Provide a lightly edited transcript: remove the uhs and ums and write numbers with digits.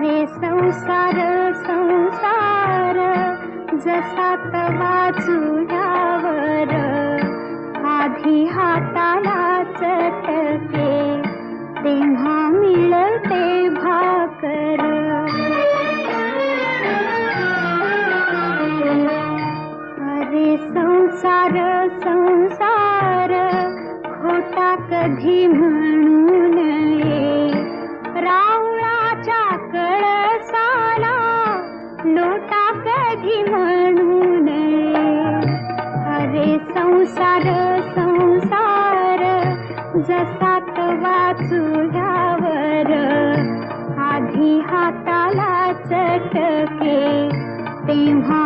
अरे संसार संसार जसा तवा चुल्यावर आधी हाताला चटके तेव्हा मिळते भाकर. अरे संसार संसार खोटा कधी म्हणू नये, रावळाच्या कळसाला लोटा कधी म्हणू नये. अरे संसार संसार जसा तवा चुल्यावर आधी हाताला चटके तेव्हा